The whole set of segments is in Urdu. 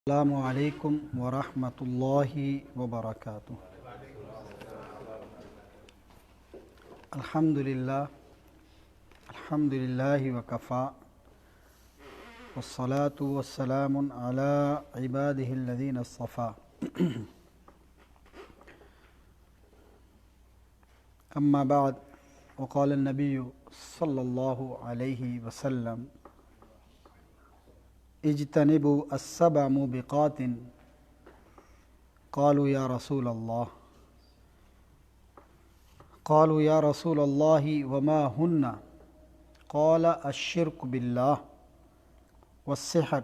السلام علیکم ورحمۃ اللہ وبرکاتہ۔ الحمد للہ وکفا والصلاة والسلام علی عبادہ الذین اصطفیٰ۔ اما بعد، وقال النبی صلی اللہ علیہ وسلم: اجتنبوا السبع موبقات۔ قالوا یا رسول اللہ وما ہن؟ قال الشرک باللہ والسحر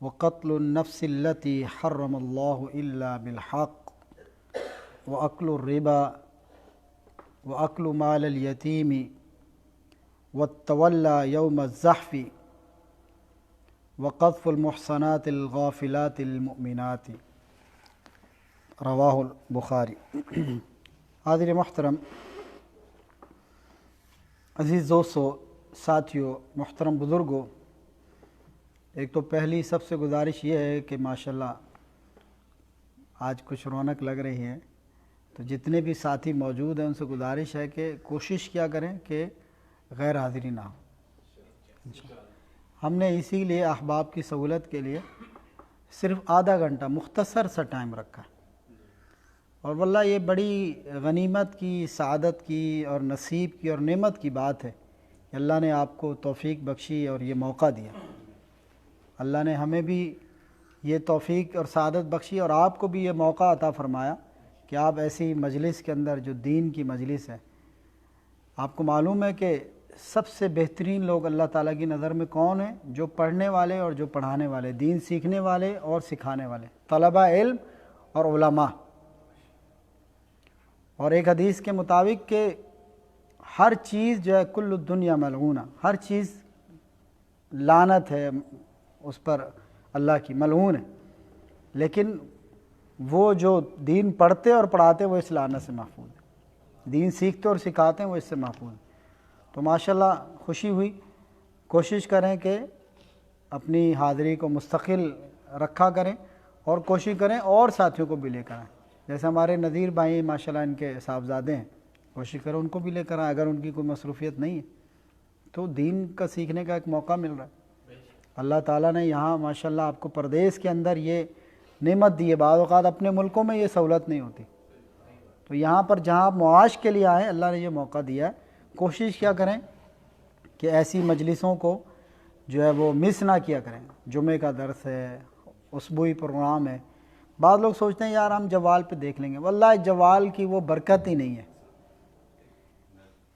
وقتل النفس التي حرم اللہ الا بالحق واکل الربا واکل مال الیتیم والتولی یوم الزحف وقذف المحصنات الغافلات المؤمنات۔ رواہ البخاری۔ حاضر محترم، عزیز دوستو، ساتھیو، محترم بزرگوں، ایک تو پہلی سب سے گزارش یہ ہے کہ ماشاءاللہ آج کچھ رونق لگ رہی ہے، تو جتنے بھی ساتھی موجود ہیں ان سے گزارش ہے کہ کوشش کیا کریں کہ غیر حاضری نہ ہو۔ ہم نے اسی لیے احباب کی سہولت کے لیے صرف آدھا گھنٹہ مختصر سا ٹائم رکھا ہے، اور واللہ یہ بڑی غنیمت کی، سعادت کی اور نصیب کی اور نعمت کی بات ہے کہ اللہ نے آپ کو توفیق بخشی اور یہ موقع دیا۔ اللہ نے ہمیں بھی یہ توفیق اور سعادت بخشی اور آپ کو بھی یہ موقع عطا فرمایا کہ آپ ایسی مجلس کے اندر، جو دین کی مجلس ہے، آپ کو معلوم ہے کہ سب سے بہترین لوگ اللہ تعالیٰ کی نظر میں کون ہیں؟ جو پڑھنے والے اور جو پڑھانے والے، دین سیکھنے والے اور سکھانے والے، طلبہ علم اور علماء۔ اور ایک حدیث کے مطابق کہ ہر چیز جو ہے کل الدنیا ملعونہ، ہر چیز لعنت ہے اس پر، اللہ کی ملعون ہے، لیکن وہ جو دین پڑھتے اور پڑھاتے وہ اس لعنت سے محفوظ ہیں، دین سیکھتے اور سکھاتے ہیں وہ اس سے محفوظ ہیں۔ تو ماشاءاللہ خوشی ہوئی۔ کوشش کریں کہ اپنی حاضری کو مستقل رکھا کریں اور کوشش کریں اور ساتھیوں کو بھی لے کر آئیں، جیسے ہمارے نذیر بھائی ماشاءاللہ ان کے صاحبزادے ہیں، کوشش کریں ان کو بھی لے کر آئیں اگر ان کی کوئی مصروفیت نہیں ہے تو دین کا سیکھنے کا ایک موقع مل رہا ہے۔ اللہ تعالیٰ نے یہاں ماشاءاللہ آپ کو پردیس کے اندر یہ نعمت دی ہے، بعض اوقات اپنے ملکوں میں یہ سہولت نہیں ہوتی، تو یہاں پر جہاں آپ معاش کے لیے آئیں اللہ نے یہ موقع دیا ہے۔ کوشش کیا کریں کہ ایسی مجلسوں کو جو ہے وہ مس نہ کیا کریں۔ جمعہ کا درس ہے، اسبوعی پروگرام ہے، بعض لوگ سوچتے ہیں یار ہم جوال پہ دیکھ لیں گے، واللہ جوال کی وہ برکت ہی نہیں ہے،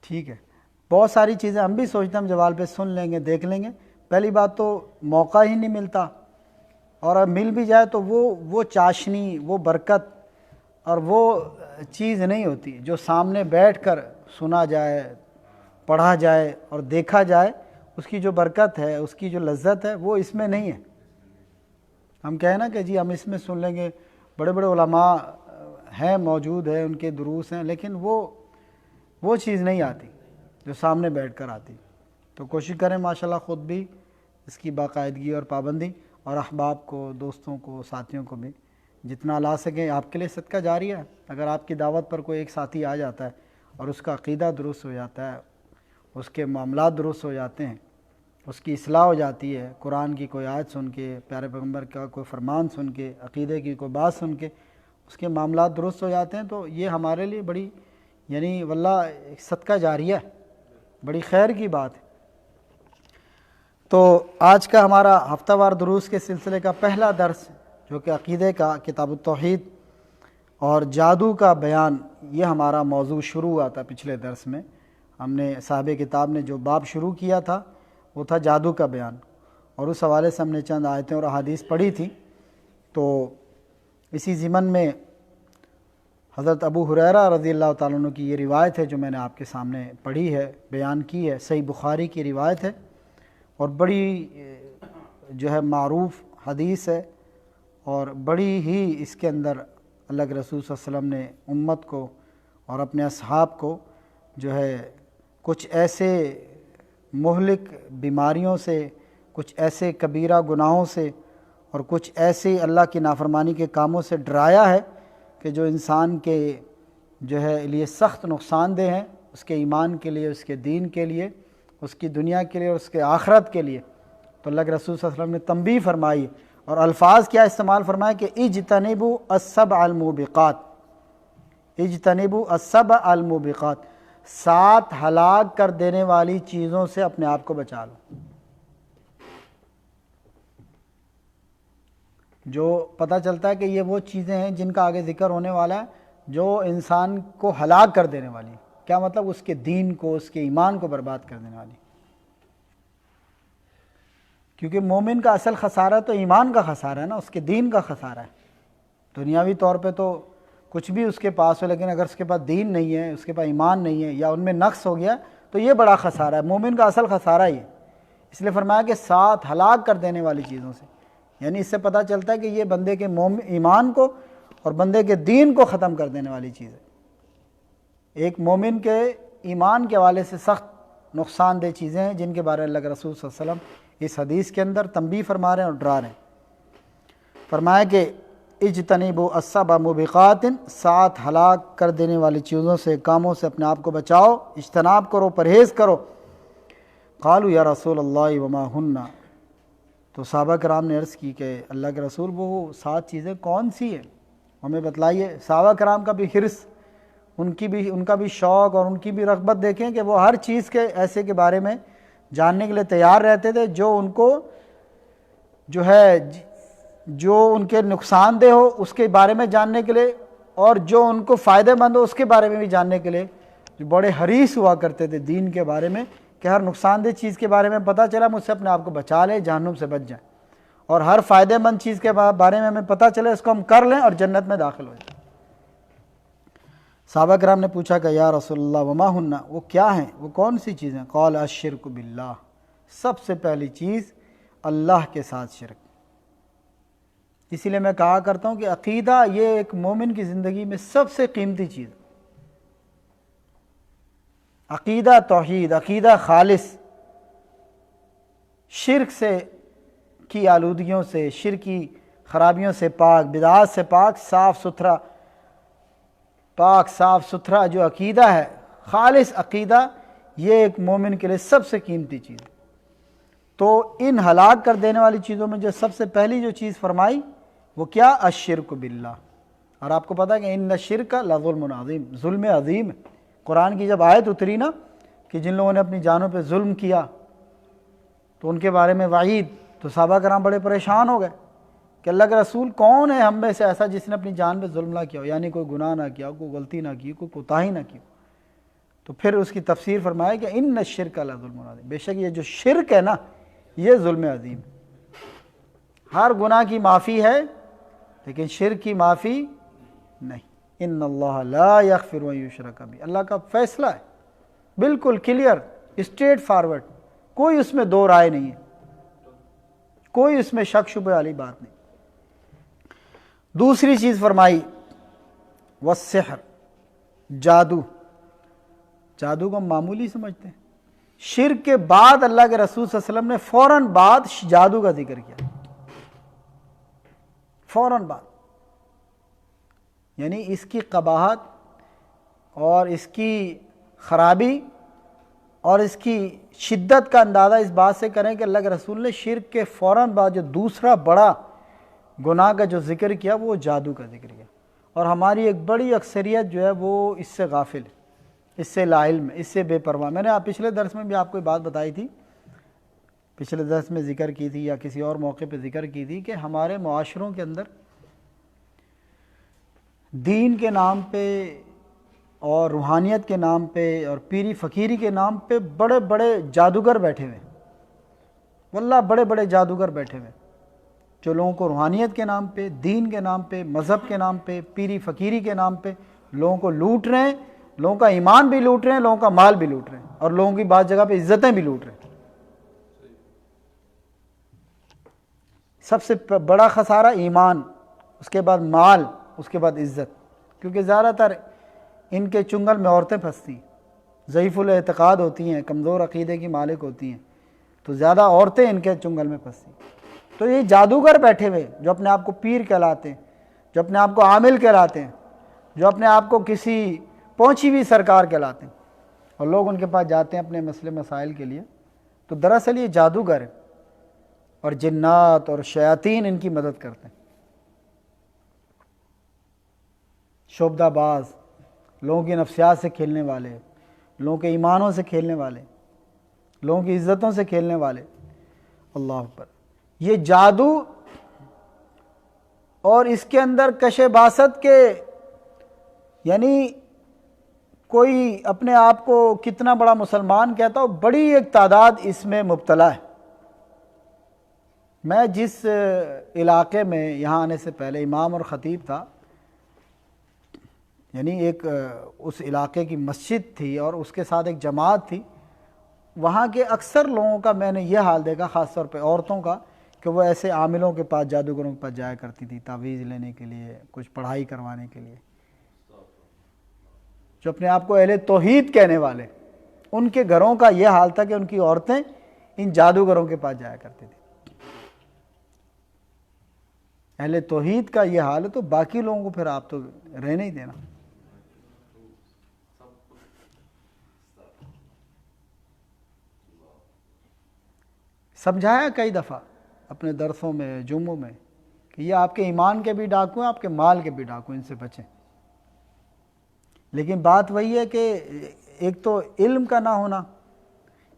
ٹھیک ہے؟ بہت ساری چیزیں ہم بھی سوچتے ہیں ہم جوال پہ سن لیں گے، دیکھ لیں گے، پہلی بات تو موقع ہی نہیں ملتا، اور اب مل بھی جائے تو وہ چاشنی، وہ برکت اور وہ چیز نہیں ہوتی جو سامنے بیٹھ کر سنا جائے، پڑھا جائے اور دیکھا جائے، اس کی جو برکت ہے، اس کی جو لذت ہے وہ اس میں نہیں ہے۔ ہم کہیں نا کہ جی ہم اس میں سن لیں گے، بڑے بڑے علماء ہیں، موجود ہیں، ان کے دروس ہیں، لیکن وہ چیز نہیں آتی جو سامنے بیٹھ کر آتی۔ تو کوشش کریں ماشاءاللہ خود بھی اس کی باقاعدگی اور پابندی، اور احباب کو، دوستوں کو، ساتھیوں کو بھی جتنا لا سکیں۔ آپ کے لیے صدقہ جاریہ ہے، اگر آپ کی دعوت پر کوئی ایک ساتھی آ جاتا ہے اور اس کا عقیدہ درست ہو جاتا ہے، اس کے معاملات درست ہو جاتے ہیں، اس کی اصلاح ہو جاتی ہے، قرآن کی کوئی آیت سن کے، پیارے پیغمبر کا کوئی فرمان سن کے، عقیدے کی کوئی بات سن کے اس کے معاملات درست ہو جاتے ہیں، تو یہ ہمارے لیے بڑی یعنی واللہ ایک صدقہ جاریہ ہے، بڑی خیر کی بات ہے۔ تو آج کا ہمارا ہفتہ وار دروس کے سلسلے کا پہلا درس، جو کہ عقیدے کا کتاب التوحید اور جادو کا بیان، یہ ہمارا موضوع شروع ہوا تھا۔ پچھلے درس میں ہم نے صاحب کتاب نے جو باب شروع کیا تھا وہ تھا جادو کا بیان، اور اس حوالے سے ہم نے چند آیتیں اور احادیث پڑھی تھی۔ تو اسی ضمن میں حضرت ابو ہریرہ رضی اللہ تعالیٰ عنہ کی یہ روایت ہے جو میں نے آپ کے سامنے پڑھی ہے، بیان کی ہے، صحیح بخاری کی روایت ہے، اور بڑی جو ہے معروف حدیث ہے، اور بڑی ہی اس کے اندر اللہ کے رسول صلی اللہ علیہ وسلم نے امت کو اور اپنے اصحاب کو جو ہے کچھ ایسے مہلک بیماریوں سے، کچھ ایسے کبیرہ گناہوں سے اور کچھ ایسے اللہ کی نافرمانی کے کاموں سے ڈرایا ہے کہ جو انسان کے جو ہے لیے سخت نقصان دہ ہیں، اس کے ایمان کے لیے، اس کے دین کے لیے، اس کی دنیا کے لیے اور اس کے آخرت کے لیے۔ تو اللہ کے رسول صلی اللہ علیہ وسلم نے تنبیہ فرمائی اور الفاظ کیا استعمال فرمائے کہ اجتنبوا السبع الموبقات، اجتنبوا السبع الموبقات، 7 ہلاک کر دینے والی چیزوں سے اپنے آپ کو بچا لو۔ جو پتہ چلتا ہے کہ یہ وہ چیزیں ہیں جن کا آگے ذکر ہونے والا ہے جو انسان کو ہلاک کر دینے والی، کیا مطلب اس کے دین کو، اس کے ایمان کو برباد کر دینے والی، کیونکہ مومن کا اصل خسارہ تو ایمان کا خسارہ ہے نا، اس کے دین کا خسارہ ہے۔ دنیاوی طور پہ تو کچھ بھی اس کے پاس ہو، لیکن اگر اس کے پاس دین نہیں ہے، اس کے پاس ایمان نہیں ہے، یا ان میں نقص ہو گیا تو یہ بڑا خسارہ ہے۔ مومن کا اصل خسارہ یہ، اس لیے فرمایا کہ 7 ہلاک کر دینے والی چیزوں سے، یعنی اس سے پتہ چلتا ہے کہ یہ بندے کے ایمان کو اور بندے کے دین کو ختم کر دینے والی چیز ہے۔ ایک مومن کے ایمان کے حوالے سے سخت نقصان دہ چیزیں ہیں جن کے بارے میں اللہ کے رسول صلی اللہ علیہ وسلم اس حدیث کے اندر تنبیہ فرما رہے ہیں اور ڈرا رہے ہیں۔ فرمایا کہ اجتنبوا السبع موبقات، 7 ہلاک کر دینے والی چیزوں سے، کاموں سے اپنے آپ کو بچاؤ، اجتناب کرو، پرہیز کرو۔ قالوا یا رسول اللہ وما ہن، تو صحابہ کرام نے عرض کی کہ اللہ کے رسول وہ 7 چیزیں کون سی ہیں، ہمیں بتلائیے۔ صحابہ کرام کا بھی حرص، ان کا بھی شوق اور ان کی بھی رغبت دیکھیں کہ وہ ہر چیز کے ایسے کے بارے میں جاننے کے لیے تیار رہتے تھے جو ان کو جو ہے جو ان کے نقصان دہ ہو اس کے بارے میں جاننے کے لیے، اور جو ان کو فائدہ مند ہو اس کے بارے میں بھی جاننے کے لیے جو بڑے حریص ہوا کرتے تھے دین کے بارے میں، کہ ہر نقصان دہ چیز کے بارے میں پتہ چلا مجھ سے اپنے آپ کو بچا لے، جہنم سے بچ جائیں، اور ہر فائدہ مند چیز کے بارے میں ہمیں پتہ چلے اس کو ہم کر لیں اور جنت میں داخل ہو جائیں۔ صحابہ کرام نے پوچھا کہ یا رسول اللہ وما ہن، وہ کیا ہیں، وہ کون سی چیزیں؟ قال الشرک باللہ، سب سے پہلی چیز اللہ کے ساتھ شرک۔ اسی لیے میں کہا کرتا ہوں کہ عقیدہ یہ ایک مومن کی زندگی میں سب سے قیمتی چیز، عقیدہ توحید، عقیدہ خالص، شرک سے کی آلودگیوں سے، شرک کی خرابیوں سے پاک، بدعات سے پاک، صاف ستھرا جو عقیدہ ہے، خالص عقیدہ، یہ ایک مومن کے لیے سب سے قیمتی چیز۔ تو ان ہلاک کر دینے والی چیزوں میں جو سب سے پہلی جو چیز فرمائی وہ کیا؟ الشرک باللہ۔ اور آپ کو پتہ ہے کہ ان الشرک لظلم عظیم، ظلم عظیم ہے۔ قرآن کی جب آیت اتری نا کہ جن لوگوں نے اپنی جانوں پہ ظلم کیا تو ان کے بارے میں وعید، تو صحابہ کرام بڑے پریشان ہو گئے کہ اللہ کے رسول کون ہے ہم میں سے ایسا جس نے اپنی جان پہ ظلم نہ کیا ہو، یعنی کوئی گناہ نہ کیا ہو، کوئی غلطی نہ کی ہو، کوئی کوتاہی نہ کی ہو۔ تو پھر اس کی تفسیر فرمایا کہ ان الشرک لظلم عظیم، بے شک یہ جو شرک ہے نا یہ ظلم عظیم ہے۔ ہر گناہ کی معافی ہے لیکن شرک کی معافی نہیں۔ ان اللہ لا یغفر ان یشرک بہ، اللہ کا فیصلہ ہے بالکل کلیئر، اسٹریٹ فارورڈ، کوئی اس میں دو رائے نہیں ہے، کوئی اس میں شک شبہ والی بات نہیں۔ دوسری چیز فرمائی والسحر، جادو۔ جادو کو ہم معمولی سمجھتے ہیں، شرک کے بعد اللہ کے رسول صلی اللہ علیہ وسلم نے فوراً بعد جادو کا ذکر کیا، فوراً بعد، یعنی اس کی قباحت اور اس کی خرابی اور اس کی شدت کا اندازہ اس بات سے کریں کہ اللہ کے رسول نے شرک کے فوراً بعد جو دوسرا بڑا گناہ کا جو ذکر کیا وہ جادو کا ذکر کیا۔ اور ہماری ایک بڑی اکثریت جو ہے وہ اس سے غافل ہے، اس سے لا علم ہے، اس سے بے پرواہ۔ میں نے پچھلے درس میں بھی آپ کو یہ بات بتائی تھی، پچھلے درس میں ذکر کی تھی یا کسی اور موقع پہ ذکر کی تھی کہ ہمارے معاشروں کے اندر دین کے نام پہ اور روحانیت کے نام پہ اور پیری فقیری کے نام پہ بڑے بڑے جادوگر بیٹھے ہوئے، واللہ بڑے بڑے جادوگر بیٹھے ہوئے جو لوگوں کو روحانیت کے نام پہ، دین کے نام پہ، مذہب کے نام پہ، پیری فقیری کے نام پہ لوگوں کو لوٹ رہے ہیں، لوگوں کا ایمان بھی لوٹ رہے ہیں، لوگوں کا مال بھی لوٹ رہے ہیں، اور لوگوں کی بعض جگہ پہ عزتیں بھی لوٹ رہے ہیں۔ سب سے بڑا خسارہ ایمان، اس کے بعد مال، اس کے بعد عزت، کیونکہ زیادہ تر ان کے چنگل میں عورتیں پھنستی ہیں، ضعیف الاعتقاد ہوتی ہیں، کمزور عقیدے کی مالک ہوتی ہیں، تو زیادہ عورتیں ان کے چنگل میں پھنستی ہیں۔ تو یہ جادوگر بیٹھے ہوئے جو اپنے آپ کو پیر کہلاتے ہیں، جو اپنے آپ کو عامل کہلاتے ہیں، جو اپنے آپ کو کسی پہنچی ہوئی سرکار کہلاتے ہیں، اور لوگ ان کے پاس جاتے ہیں اپنے مسئلے مسائل کے لیے، تو دراصل یہ جادوگر ہیں اور جنات اور شیاطین ان کی مدد کرتے ہیں، شعبدہ باز، لوگوں کی نفسیات سے کھیلنے والے، لوگوں کے ایمانوں سے کھیلنے والے، لوگوں کی عزتوں سے کھیلنے والے۔ اللہ اکبر۔ یہ جادو اور اس کے اندر کش باست کے، یعنی کوئی اپنے آپ کو کتنا بڑا مسلمان کہتا ہو، بڑی ایک تعداد اس میں مبتلا ہے۔ میں جس علاقے میں یہاں آنے سے پہلے امام اور خطیب تھا، یعنی ایک اس علاقے کی مسجد تھی اور اس کے ساتھ ایک جماعت تھی، وہاں کے اکثر لوگوں کا میں نے یہ حال دیکھا، خاص طور پہ عورتوں کا، کہ وہ ایسے عاملوں کے پاس، جادوگروں کے پاس جایا کرتی تھی تعویذ لینے کے لیے، کچھ پڑھائی کروانے کے لیے۔ جو اپنے آپ کو اہل توحید کہنے والے، ان کے گھروں کا یہ حال تھا کہ ان کی عورتیں ان جادوگروں کے پاس جایا کرتی تھی۔ اہل توحید کا یہ حال ہے تو باقی لوگوں کو پھر آپ تو رہنے ہی دینا۔ سمجھایا کئی دفعہ اپنے درسوں میں، جمعوں میں، کہ یہ آپ کے ایمان کے بھی ڈاکو ہیں، آپ کے مال کے بھی ڈاکو ہیں، ان سے بچیں۔ لیکن بات وہی ہے کہ ایک تو علم کا نہ ہونا،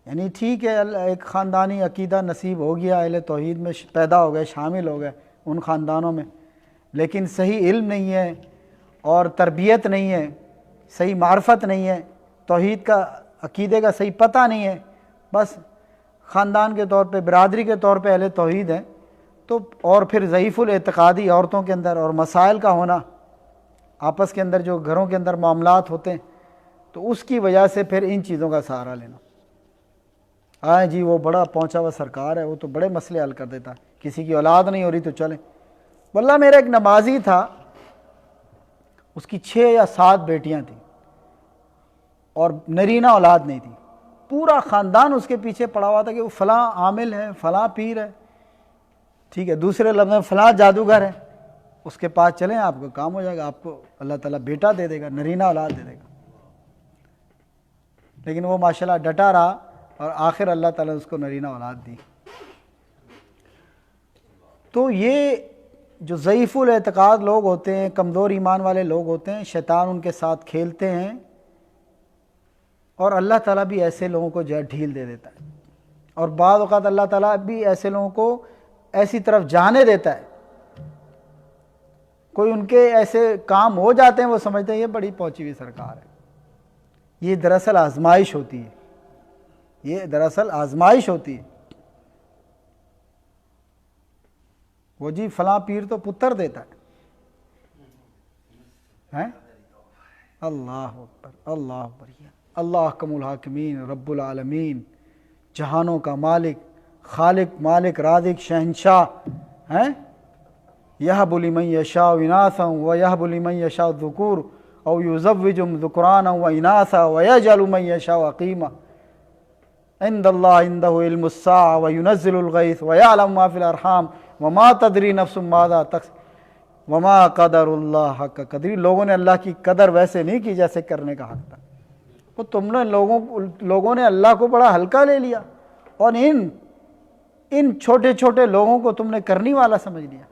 یعنی ٹھیک ہے ایک خاندانی عقیدہ نصیب ہو گیا، اہل توحید میں پیدا ہو گئے، شامل ہو گئے ان خاندانوں میں، لیکن صحیح علم نہیں ہے اور تربیت نہیں ہے، صحیح معرفت نہیں ہے، توحید کا، عقیدے کا صحیح پتہ نہیں ہے، بس خاندان کے طور پہ، برادری کے طور پہ اہل توحید ہیں تو، اور پھر ضعیف الاعتقادی عورتوں کے اندر اور مسائل کا ہونا آپس کے اندر، جو گھروں کے اندر معاملات ہوتے ہیں، تو اس کی وجہ سے پھر ان چیزوں کا سہارا لینا۔ آئیں جی وہ بڑا پہنچا ہوا سرکار ہے، وہ تو بڑے مسئلے حل کر دیتا ہے، کسی کی اولاد نہیں ہو رہی تو چلیں۔ واللہ میرا ایک نمازی تھا، اس کی 6 یا 7 بیٹیاں تھیں اور نرینہ اولاد نہیں تھی، پورا خاندان اس کے پیچھے پڑا ہوا تھا کہ وہ فلاں عامل ہے، فلاں پیر ہے، ٹھیک ہے، دوسرے لفظ میں فلاں جادوگر ہے، اس کے پاس چلیں آپ کو کام ہو جائے گا، آپ کو اللہ تعالیٰ بیٹا دے دے گا، نرینہ اولاد دے دے گا۔ لیکن وہ ماشاءاللہ ڈٹا رہا اور آخر اللہ تعالیٰ نے اس کو نرینہ اولاد دی۔ تو یہ جو ضعیف الاعتقاد لوگ ہوتے ہیں، کمزور ایمان والے لوگ ہوتے ہیں، شیطان ان کے ساتھ کھیلتے ہیں، اور اللہ تعالیٰ بھی ایسے لوگوں کو جو ہے ڈھیل دے دیتا ہے، اور بعض اوقات اللہ تعالیٰ بھی ایسے لوگوں کو ایسی طرف جانے دیتا ہے، کوئی ان کے ایسے کام ہو جاتے ہیں وہ سمجھتے ہیں یہ بڑی پہنچی ہوئی سرکار ہے۔ یہ دراصل آزمائش ہوتی ہے، یہ دراصل آزمائش ہوتی ہے۔ وہ جی فلاں پیر تو پتر دیتا ہے، اللہ اکبر، اللہ اکبر، اللہ احکم الحاکمین، رب العالمین، جہانوں کا مالک، خالق، مالک، رازق، شہنشاہ ہیں، یہب لمن یشاء اناثا ویہب لمن یشاء الذکور او یزوجہم ذکرانا واناثا ویجعل من یشاء عقیما عند اللہ عندہ علم الساعہ وینزل الغیث ویعلم ما فی الارحام وما تدری نفس ماذا تکسب وما قدر اللہ حق قدری۔ لوگوں نے اللہ کی قدر ویسے نہیں کی جیسے کرنے کا حق تھا، وہ تم نے لوگوں نے اللہ کو بڑا ہلکا لے لیا، اور ان چھوٹے چھوٹے لوگوں کو تم نے کرنی والا سمجھ لیا۔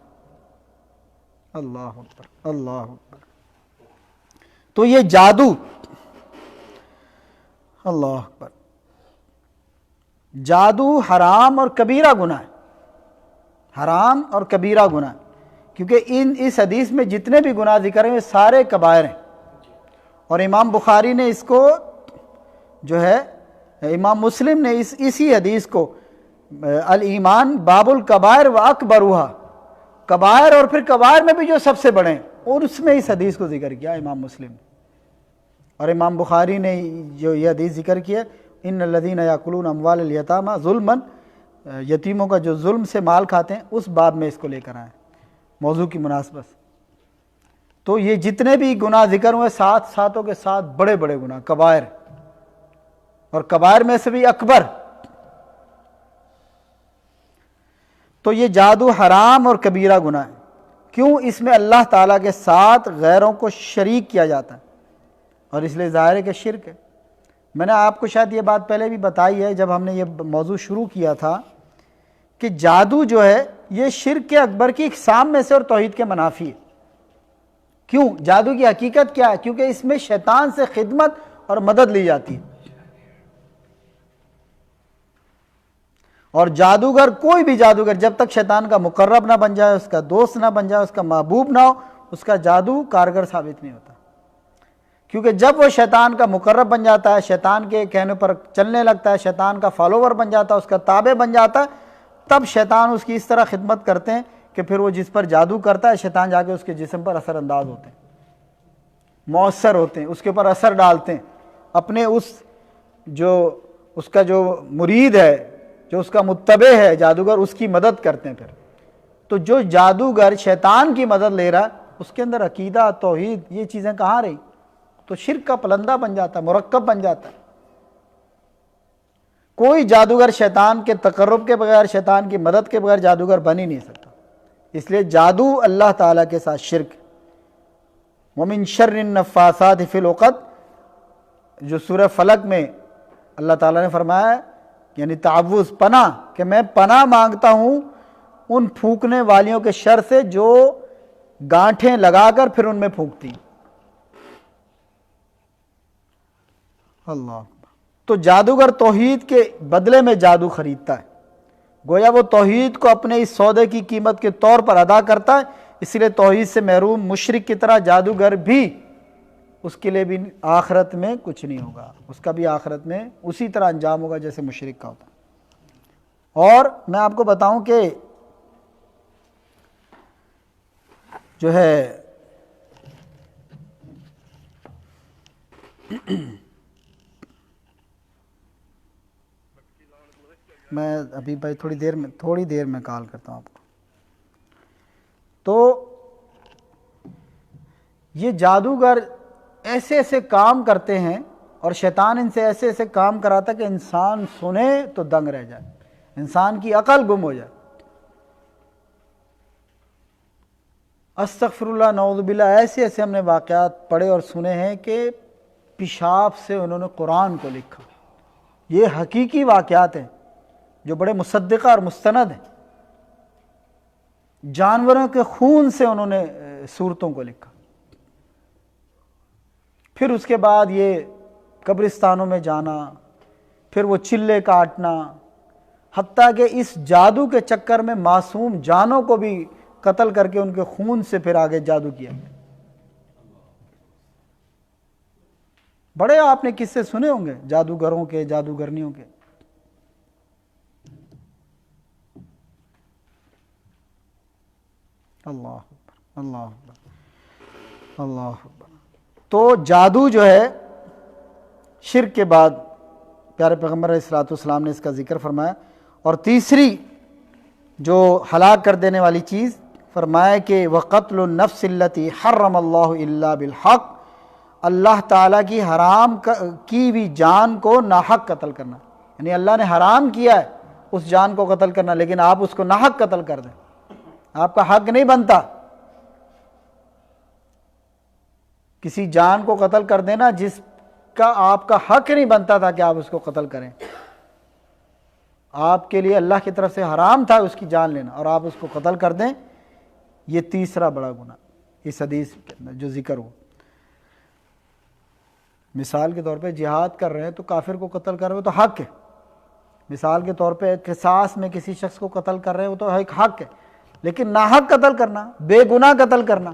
اللہ اکبر، اللہ اکبر۔ تو یہ جادو، اللہ اکبر، جادو حرام اور کبیرہ گناہ ہے، حرام اور کبیرہ گناہ، کیونکہ اس حدیث میں جتنے بھی گناہ ذکر ہیں وہ سارے کبائر ہیں، اور امام بخاری نے اس کو جو ہے، امام مسلم نے اسی حدیث کو الایمان باب الکبائر و اکبرھا، کبائر اور پھر کبائر میں بھی جو سب سے بڑے ہیں، اور اس میں اس حدیث کو ذکر کیا امام مسلم، اور امام بخاری نے جو یہ حدیث ذکر کیا، ان الذین یاکلون اموال الیتامی ظلما، یتیموں کا جو ظلم سے مال کھاتے ہیں، اس باب میں اس کو لے کر آئے موضوع کی مناسبت۔ تو یہ جتنے بھی گناہ ذکر ہوئے، ساتوں کے ساتھ بڑے بڑے گناہ، کبائر، اور کبائر میں سے بھی اکبر۔ تو یہ جادو حرام اور کبیرہ گناہ ہے. کیوں؟ اس میں اللہ تعالیٰ کے ساتھ غیروں کو شریک کیا جاتا ہے، اور اس لیے ظاہر ہے کہ شرک ہے. میں نے آپ کو شاید یہ بات پہلے بھی بتائی ہے جب ہم نے یہ موضوع شروع کیا تھا کہ جادو جو ہے یہ شرک کے اکبر کی اقسام میں سے اور توحید کے منافی ہے. کیوں؟ جادو کی حقیقت کیا ہے؟ کیونکہ اس میں شیطان سے خدمت اور مدد لی جاتی ہے. اور جادوگر، کوئی بھی جادوگر جب تک شیطان کا مقرب نہ بن جائے، اس کا دوست نہ بن جائے، اس کا محبوب نہ ہو، اس کا جادو کارگر ثابت نہیں ہوتا. کیونکہ جب وہ شیطان کا مقرب بن جاتا ہے، شیطان کے کہنے پر چلنے لگتا ہے، شیطان کا فالوور بن جاتا ہے، اس کا تابع بن جاتا ہے، تب شیطان اس کی اس طرح خدمت کرتے ہیں کہ پھر وہ جس پر جادو کرتا ہے شیطان جا کے اس کے جسم پر اثر انداز ہوتے ہیں، مؤثر ہوتے ہیں، اس کے اوپر اثر ڈالتے ہیں، اپنے اس کا جو مرید ہے، جو اس کا متبع ہے جادوگر، اس کی مدد کرتے ہیں. پھر تو جو جادوگر شیطان کی مدد لے رہا ہے اس کے اندر عقیدہ، توحید، یہ چیزیں کہاں رہی؟ تو شرک کا پلندہ بن جاتا ہے، مرکب بن جاتا ہے. کوئی جادوگر شیطان کے تقرب کے بغیر، شیطان کی مدد کے بغیر جادوگر بن ہی نہیں سکتا. اس لیے جادو اللہ تعالیٰ کے ساتھ شرک. وَمِن شَرِّ النَّفَّاثَاتِ فِي الْعُقَدِ، جو سورہ فلق میں اللہ تعالیٰ نے فرمایا، یعنی تعوذ، پناہ، کہ میں پناہ مانگتا ہوں ان پھونکنے والیوں کے شر سے جو گانٹھیں لگا کر پھر ان میں پھونکتی. اللہ. تو جادوگر توحید کے بدلے میں جادو خریدتا ہے، گویا وہ توحید کو اپنے اس سودے کی قیمت کے طور پر ادا کرتا ہے. اس لیے توحید سے محروم مشرک کی طرح جادوگر بھی، اس کے لیے بھی آخرت میں کچھ نہیں ہوگا، اس کا بھی آخرت میں اسی طرح انجام ہوگا جیسے مشرک کا ہوتا ہے. اور میں آپ کو بتاؤں کہ جو ہے میں ابھی بھائی تھوڑی دیر میں کال کرتا ہوں آپ کو. تو یہ جادوگر ایسے ایسے کام کرتے ہیں اور شیطان ان سے ایسے ایسے کام کراتا کہ انسان سنے تو دنگ رہ جائے، انسان کی عقل گم ہو جائے. استغفر اللہ، نعوذ باللہ، ایسے ایسے ہم نے واقعات پڑھے اور سنے ہیں کہ پیشاب سے انہوں نے قرآن کو لکھا. یہ حقیقی واقعات ہیں جو بڑے مصدقہ اور مستند ہیں. جانوروں کے خون سے انہوں نے صورتوں کو لکھا. پھر اس کے بعد یہ قبرستانوں میں جانا، پھر وہ چلے کاٹنا، حتیٰ کہ اس جادو کے چکر میں معصوم جانوں کو بھی قتل کر کے ان کے خون سے پھر آگے جادو کیا گیا. بڑے آپ نے قصے سنے ہوں گے جادوگروں کے، جادوگرنیوں کے. اللہ اکبر، اللہ اکبر، اللہ اکبر. تو جادو جو ہے شرک کے بعد پیارے پیغمبر علیہ الصلوۃ والسلام نے اس کا ذکر فرمایا. اور تیسری جو ہلاک کر دینے والی چیز فرمایا کہ وَقَتْلُ النَّفْسِ الَّتِي حَرَّمَ اللَّهُ إِلَّا بِالْحَقِّ، اللہ تعالیٰ کی حرام کی ہوئی جان کو ناحق قتل کرنا. یعنی اللہ نے حرام کیا ہے اس جان کو قتل کرنا، لیکن آپ اس کو ناحق قتل کر دیں، آپ کا حق نہیں بنتا. کسی جان کو قتل کر دینا جس کا آپ کا حق نہیں بنتا تھا کہ آپ اس کو قتل کریں، آپ کے لیے اللہ کی طرف سے حرام تھا اس کی جان لینا، اور آپ اس کو قتل کر دیں. یہ تیسرا بڑا گناہ اس حدیث کے اندر جو ذکر ہو. مثال کے طور پہ جہاد کر رہے ہیں تو کافر کو قتل کر رہے ہو تو حق ہے. مثال کے طور پہ قصاص میں کسی شخص کو قتل کر رہے ہو تو ایک حق ہے. لیکن ناحق قتل کرنا، بے گناہ قتل کرنا،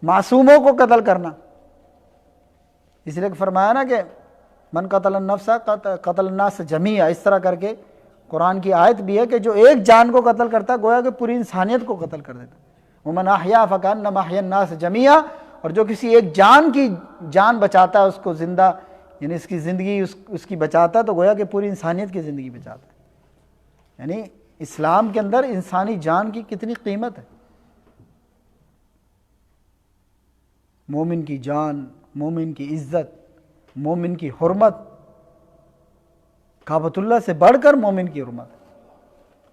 معصوموں کو قتل کرنا، اس لیے فرمایا نا کہ من قتل النفس قتل الناس جمیعا، اس طرح کر کے قرآن کی آیت بھی ہے کہ جو ایک جان کو قتل کرتا ہے گویا کہ پوری انسانیت کو قتل کر دیتا. ومن احیا فکانما احیا الناس جمیعا، اور جو کسی ایک جان کی جان بچاتا ہے، اس کو زندہ، یعنی اس کی زندگی اس کی بچاتا ہے، تو گویا کہ پوری انسانیت کی زندگی بچاتا ہے. یعنی اسلام کے اندر انسانی جان کی کتنی قیمت ہے. مومن کی جان، مومن کی عزت، مومن کی حرمت، کعبۃ اللہ سے بڑھ کر مومن کی حرمت ہے.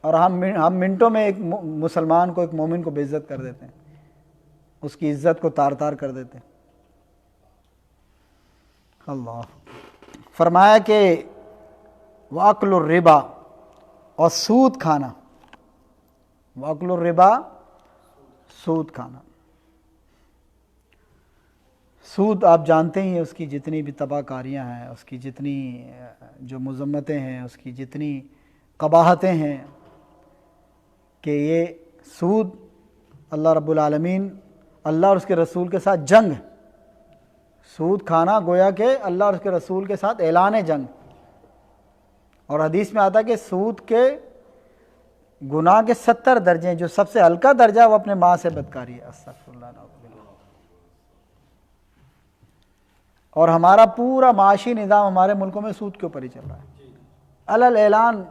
اور ہم منٹوں میں ایک مسلمان کو، ایک مومن کو بے عزت کر دیتے ہیں، اس کی عزت کو تار تار کر دیتے ہیں۔ اللہ فرمایا کہ وَأَكْلُ الرِّبَا، اور سود کھانا، وَأَكْلُ الرِّبَا، سود کھانا۔ سود آپ جانتے ہی ہیں اس کی جتنی بھی تباہ کاریاں ہیں، اس کی جتنی جو مذمتیں ہیں، اس کی جتنی قباحتیں ہیں، کہ یہ سود اللہ رب العالمین، اللہ اور اس کے رسول کے ساتھ جنگ، سود کھانا گویا کہ اللہ اور اس کے رسول کے ساتھ اعلان جنگ۔ اور حدیث میں آتا ہے کہ سود کے گناہ کے 70 درجے ہیں، جو سب سے ہلکا درجہ وہ اپنے ماں سے بدکاری ہے، استغفر اللہ نعوذ باللہ۔ اور ہمارا پورا معاشی نظام ہمارے ملکوں میں سود کے اوپر ہی چل رہا ہے، علل اعلان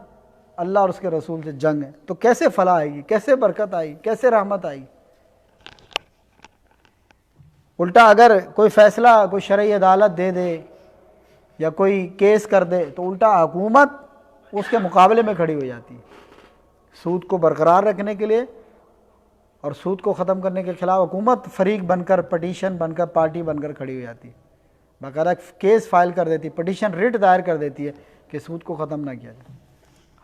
اللہ اور اس کے رسول سے جنگ ہے۔ تو کیسے فلاح آئے گی، کیسے برکت آئی، کیسے رحمت آئی؟ الٹا اگر کوئی فیصلہ کوئی شرعی عدالت دے دے یا کوئی کیس کر دے تو الٹا حکومت اس کے مقابلے میں کھڑی ہو جاتی ہے، سود کو برقرار رکھنے کے لیے اور سود کو ختم کرنے کے خلاف حکومت فریق بن کر، پٹیشن بن کر، پارٹی بن کر کھڑی ہو جاتی ہے، باقاعدہ کیس فائل کر دیتی ہے، پٹیشن ریٹ دائر کر دیتی ہے کہ سود کو ختم نہ کیا جائے۔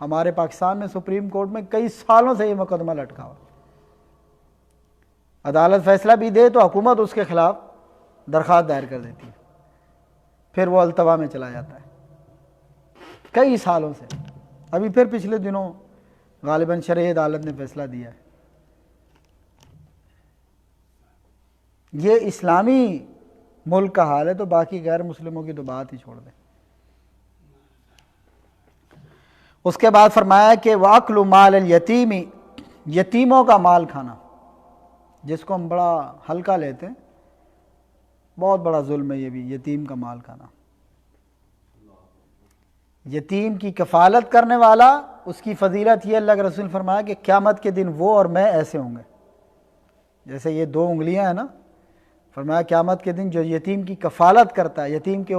ہمارے پاکستان میں سپریم کورٹ میں کئی سالوں سے یہ مقدمہ لٹکا ہوا، عدالت فیصلہ بھی دے تو حکومت اس کے خلاف درخواست دائر کر دیتی ہے، پھر وہ التوا میں چلا جاتا ہے کئی سالوں سے۔ ابھی پھر پچھلے دنوں غالباً شرعی عدالت نے فیصلہ دیا ہے۔ یہ اسلامی ملک کا حال ہے، تو باقی غیر مسلموں کی تو بات ہی چھوڑ دیں۔ اس کے بعد فرمایا کہ وَأَكْلُ مَالِ الْيَتِيمِ، یتیموں کا مال کھانا، جس کو ہم بڑا ہلکا لیتے ہیں، بہت بڑا ظلم ہے یہ بھی، یتیم کا مال کھانا۔ یتیم کی کفالت کرنے والا، اس کی فضیلت یہ اللہ کے رسول نے فرمایا کہ قیامت کے دن وہ اور میں ایسے ہوں گے، جیسے یہ 2 انگلیاں ہیں نا، فرمایا قیامت کے دن جو یتیم کی کفالت کرتا ہے، یتیم کے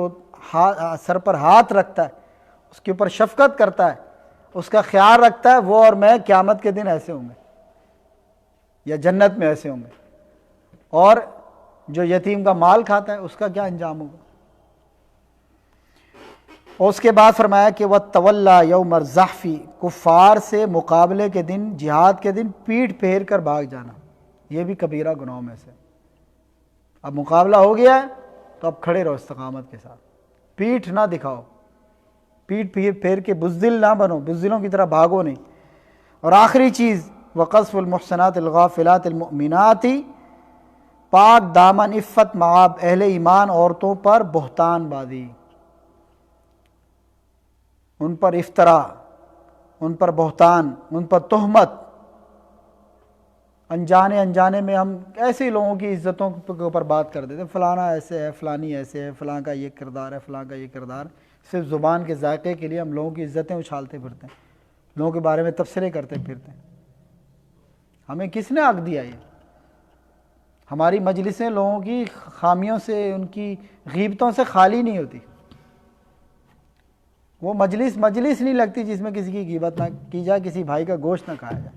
سر پر ہاتھ رکھتا ہے، اس کے اوپر شفقت کرتا ہے، اس کا خیال رکھتا ہے، وہ اور میں قیامت کے دن ایسے ہوں گے یا جنت میں ایسے ہوں گے۔ اور جو یتیم کا مال کھاتا ہے اس کا کیا انجام ہوگا؟ اور اس کے بعد فرمایا کہ وَتَوَلَّا يَوْمَ الزَّحْفِ، کفار سے مقابلے کے دن، جہاد کے دن پیٹھ پھیر کر بھاگ جانا، یہ بھی کبیرہ گناہوں میں سے۔ اب مقابلہ ہو گیا ہے تو اب کھڑے رہو استقامت کے ساتھ، پیٹھ نہ دکھاؤ، پیٹھ پھیر کے بزدل نہ بنو، بزدلوں کی طرح بھاگو نہیں۔ اور آخری چیز وقذف المحصنات الغافلات المؤمنات، پاک دامن عفت مآب اہل ایمان عورتوں پر بہتان بازی، ان پر افطرا، ان پر بہتان، ان پر تہمت، انجانے میں ہم ایسے لوگوں کی عزتوں کے اوپر بات کر دیتے ہیں، فلانا ایسے ہے، فلانی ایسے ہے، فلاں کا یہ کردار ہے، فلاں کا یہ کردار، صرف زبان کے ذائقے کے لیے ہم لوگوں کی عزتیں اچھالتے پھرتے ہیں، لوگوں کے بارے میں تبصرے کرتے پھرتے ہیں۔ ہمیں کس نے حق دیا؟ یہ ہماری مجلسیں لوگوں کی خامیوں سے، ان کی غیبتوں سے خالی نہیں ہوتی۔ وہ مجلس نہیں لگتی جس میں کسی کی غیبت نہ کی جائے، کسی بھائی کا گوشت نہ کھایا جائے۔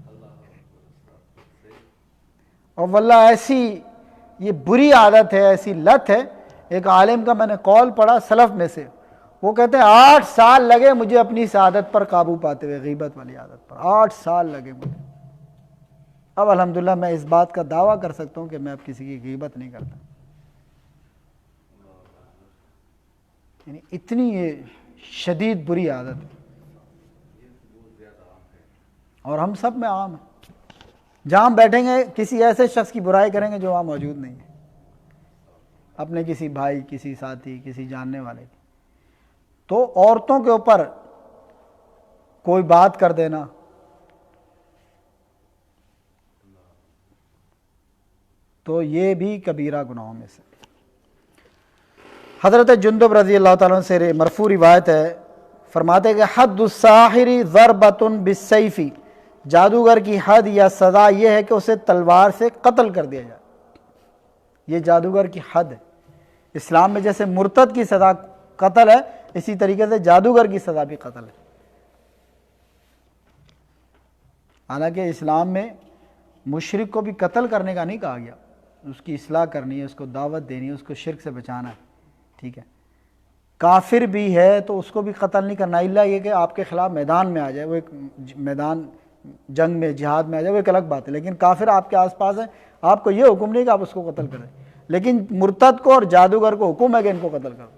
اور واللہ ایسی یہ بری عادت ہے، ایسی لت ہے۔ ایک عالم کا میں نے قول پڑھا سلف میں سے، وہ کہتے ہیں 8 سال لگے مجھے اپنی اس عادت پر قابو پاتے ہوئے، غیبت والی عادت پر 8 سال لگے مجھے۔ اب الحمدللہ میں اس بات کا دعویٰ کر سکتا ہوں کہ میں اب کسی کی غیبت نہیں کرتا، یعنی اتنی یہ شدید بری عادت ہے، اور ہم سب میں عام ہے۔ جہاں ہم بیٹھیں گے کسی ایسے شخص کی برائی کریں گے جو وہاں موجود نہیں ہے، اپنے کسی بھائی، کسی ساتھی، کسی جاننے والے کی۔ تو عورتوں کے اوپر کوئی بات کر دینا، تو یہ بھی کبیرہ گناہوں میں سے۔ حضرت جندب رضی اللہ تعالیٰ عنہ سے مرفوع روایت ہے، فرماتے ہیں کہ حد الساحر ضربۃ بالسیف، جادوگر کی حد یا سزا یہ ہے کہ اسے تلوار سے قتل کر دیا جائے، یہ جادوگر کی حد ہے۔ اسلام میں جیسے مرتد کی سزا قتل ہے، اسی طریقے سے جادوگر کی سزا بھی قتل ہے۔ حالانکہ اسلام میں مشرک کو بھی قتل کرنے کا نہیں کہا گیا، اس کی اصلاح کرنی ہے، اس کو دعوت دینی ہے، اس کو شرک سے بچانا ہے، ٹھیک ہے۔ کافر بھی ہے تو اس کو بھی قتل نہیں کرنا، الا یہ کہ آپ کے خلاف میدان میں آ جائے، وہ ایک میدان جنگ میں جہاد میں آ جائے، وہ ایک الگ بات ہے، لیکن کافر آپ کے آس پاس ہے، آپ کو یہ حکم نہیں کہ آپ اس کو قتل کریں، لیکن مرتد کو اور جادوگر کو حکم ہے کہ ان کو قتل کرو۔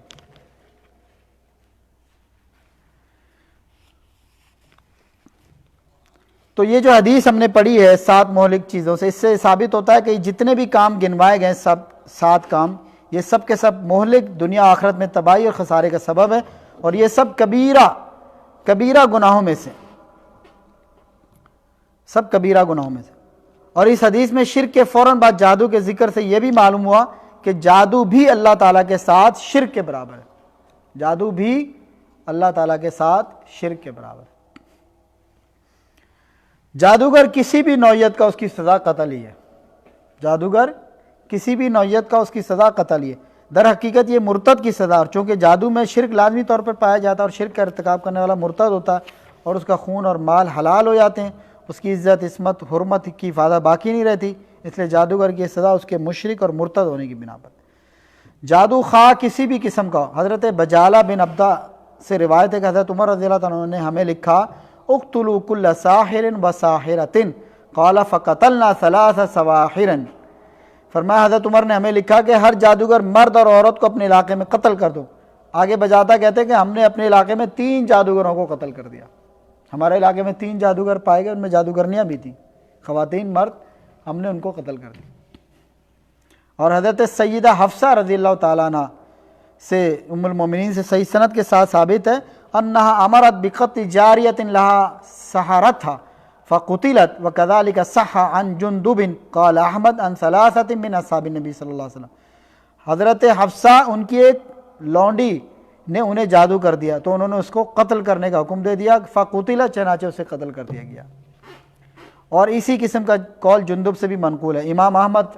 تو یہ جو حدیث ہم نے پڑھی ہے 7 مہلک چیزوں سے، اس سے ثابت ہوتا ہے کہ جتنے بھی کام گنوائے گئے سب 7 کام، یہ سب کے سب مہلک، دنیا آخرت میں تباہی اور خسارے کا سبب ہے، اور یہ سب کبیرہ گناہوں میں سے، سب کبیرہ گناہوں میں سے۔ اور اس حدیث میں شرک کے فوراً بعد جادو کے ذکر سے یہ بھی معلوم ہوا کہ جادو بھی اللہ تعالیٰ کے ساتھ شرک کے برابر ہے، جادو بھی اللہ تعالیٰ کے ساتھ شرک کے برابر ہے۔ جادوگر کسی بھی نوعیت کا اس کی سزا قتل ہی ہے، جادوگر کسی بھی نوعیت کا اس کی سزا قتل ہی ہے۔ در حقیقت یہ مرتد کی سزا، اور چونکہ جادو میں شرک لازمی طور پر پایا جاتا ہے اور شرک کا ارتکاب کرنے والا مرتد ہوتا ہے اور اس کا خون اور مال حلال ہو جاتے ہیں، اس کی عزت، عصمت، حرمت کی حفاظت باقی نہیں رہتی، اس لیے جادوگر کی سزا اس کے مشرک اور مرتد ہونے کی بنا پر۔ جادو خواہ کسی بھی قسم کا، حضرت بجالہ بن عبدہ سے روایت ہے کہ حضرت عمر رضی اللہ عنہ نے ہمیں لکھا اقتلوا کل ساحر وساحرۃ قال فقتلنا 3 سواحرا، فرمایا حضرت عمر نے ہمیں لکھا کہ ہر جادوگر مرد اور عورت کو اپنے علاقے میں قتل کر دو۔ آگے بجاتا کہتے ہیں کہ ہم نے اپنے علاقے میں 3 جادوگروں کو قتل کر دیا، ہمارے علاقے میں 3 جادوگر پائے گئے، ان میں جادوگرنیاں بھی تھیں، خواتین مرد، ہم نے ان کو قتل کر دیا۔ اور حضرت سیدہ حفصہ رضی اللہ تعالیٰ عنہ سے، ام المومنین سے صحیح سند کے ساتھ ثابت ہے انہا امرت بقتل جاریۃ لها سحرتها فقتلت وكذلك صح عن جندب قال احمد عن 3 من اصحاب النبی صلی اللہ علیہ وسلم۔ حضرت حفصہ ان کی ایک لونڈی نے انہیں جادو کر دیا تو انہوں نے اس کو قتل کرنے کا حکم دے دیا، فقتلت، چنانچہ اسے قتل کر دیا گیا۔ اور اسی قسم کا قول جندب سے بھی منقول ہے۔ امام احمد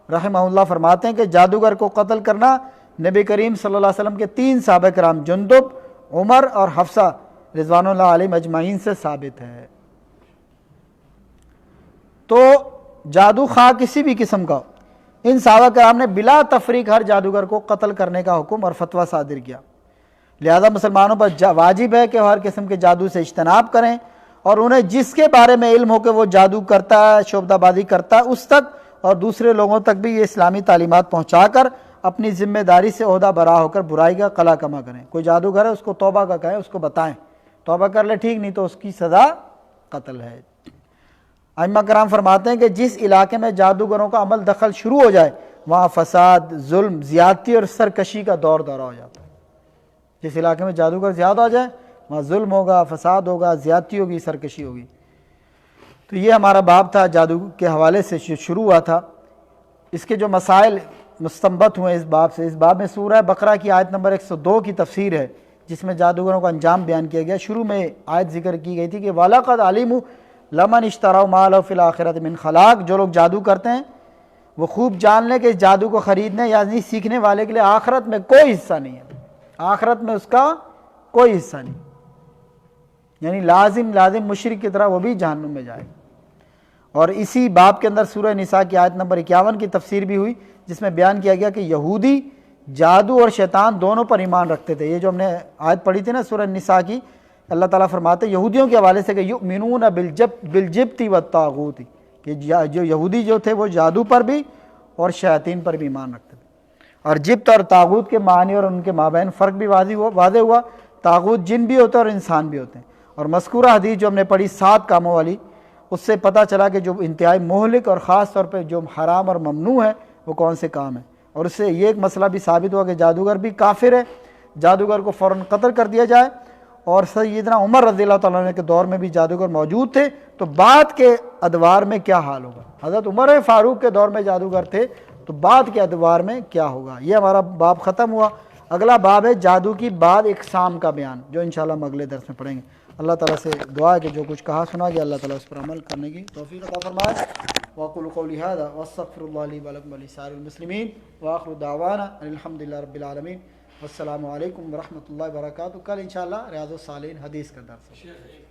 رحمہ اللہ فرماتے ہیں کہ جادوگر کو قتل کرنا نبی کریم صلی اللہ علیہ وسلم کے 3 صحابہ کرام جندب، عمر اور حفصہ رضوان اللہ علیہم اجمعین سے ثابت ہے۔ تو جادو خواہ کسی بھی قسم کا، ان صحابہ کرام نے بلا تفریق ہر جادوگر کو قتل کرنے کا حکم اور فتویٰ صادر کیا، لہذا مسلمانوں پر واجب ہے کہ ہر قسم کے جادو سے اجتناب کریں، اور انہیں جس کے بارے میں علم ہو کہ وہ جادو کرتا ہے، شعبدہ بازی کرتا ہے، اس تک اور دوسرے لوگوں تک بھی یہ اسلامی تعلیمات پہنچا کر اپنی ذمہ داری سے عہدہ برا ہو کر برائی کا قلع کما کریں۔ کوئی جادوگر ہے اس کو توبہ کا کہیں، اس کو بتائیں، توبہ کر لے ٹھیک، نہیں تو اس کی سزا قتل ہے۔ ائمہ کرام فرماتے ہیں کہ جس علاقے میں جادوگروں کا عمل دخل شروع ہو جائے وہاں فساد، ظلم، زیادتی اور سرکشی کا دور دورہ ہو جاتا ہے۔ جس علاقے میں جادوگر زیادہ ہو جائے وہاں ظلم ہوگا، فساد ہوگا، زیادتی ہوگی، سرکشی ہوگی۔ تو یہ ہمارا باب تھا، جادو کے حوالے سے شروع ہوا تھا۔ اس کے جو مسائل مستنبط ہوئے اس باب سے، اس باب میں سورہ بقرہ کی آیت نمبر 102 کی تفسیر ہے جس میں جادوگروں کا انجام بیان کیا گیا۔ شروع میں آیت ذکر کی گئی تھی کہ وَلَقَدْ عَلِمُوا لَمَنِ اشْتَرَوْا مَا لَهُ فِي الْآخِرَةِ مِنْ خَلَاقٍ، جو لوگ جادو کرتے ہیں وہ خوب جان لیں کہ اس جادو کو خریدنے یعنی سیکھنے والے کے لیے آخرت میں کوئی حصہ نہیں ہے، آخرت میں اس کا کوئی حصہ نہیں، یعنی لازم مشرک کی طرح وہ بھی جہنم میں جائے۔ اور اسی باب کے اندر سورہ نساء کی آیت نمبر 51 کی تفسیر بھی ہوئی جس میں بیان کیا گیا کہ یہودی جادو اور شیطان دونوں پر ایمان رکھتے تھے۔ یہ جو ہم نے آیت پڑھی تھی نا سورہ نساء کی، اللہ تعالیٰ فرماتے ہیں یہودیوں کے حوالے سے کہ یؤمنون بالجبت والطاغوت، کہ جو یہودی جو تھے وہ جادو پر بھی اور شیاطین پر بھی ایمان رکھتے تھے۔ اور جبت اور طاغوت کے معنی اور ان کے مابین فرق بھی واضح ہوا، طاغوت جن بھی ہوتے ہیں اور انسان بھی ہوتے ہیں۔ اور مذکورہ حدیث جو ہم نے پڑھی 7 کاموں والی، اس سے پتہ چلا کہ جو انتہائی مہلک اور خاص طور پہ جو حرام اور ممنوع ہے وہ کون سے کام ہیں۔ اور اس سے یہ ایک مسئلہ بھی ثابت ہوا کہ جادوگر بھی کافر ہے، جادوگر کو فوراً قتل کر دیا جائے۔ اور سیدنا عمر رضی اللہ تعالیٰ عنہ کے دور میں بھی جادوگر موجود تھے، تو بعد کے ادوار میں کیا حال ہوگا؟ حضرت عمر فاروق کے دور میں جادوگر تھے تو بعد کے ادوار میں کیا ہوگا؟ یہ ہمارا باب ختم ہوا۔ اگلا باب ہے جادو کی بعد اقسام کا بیان، جو انشاءاللہ ہم اگلے درس میں پڑھیں گے۔ اللہ تعالیٰ سے دعا ہے کہ جو کچھ کہا سنا گیا اللہ تعالیٰ اس پر عمل کرنے کی توفیق عطا فرمائے۔ وأقول قولي هذا واستغفر الله لي ولكم ولسائر المسلمين وآخر دعوانا ان الحمد لله رب العالمين والسلام علیکم ورحمۃ اللہ وبرکاتہ۔ کل انشاءاللہ ریاض الصالحین حدیث کا درس ہے۔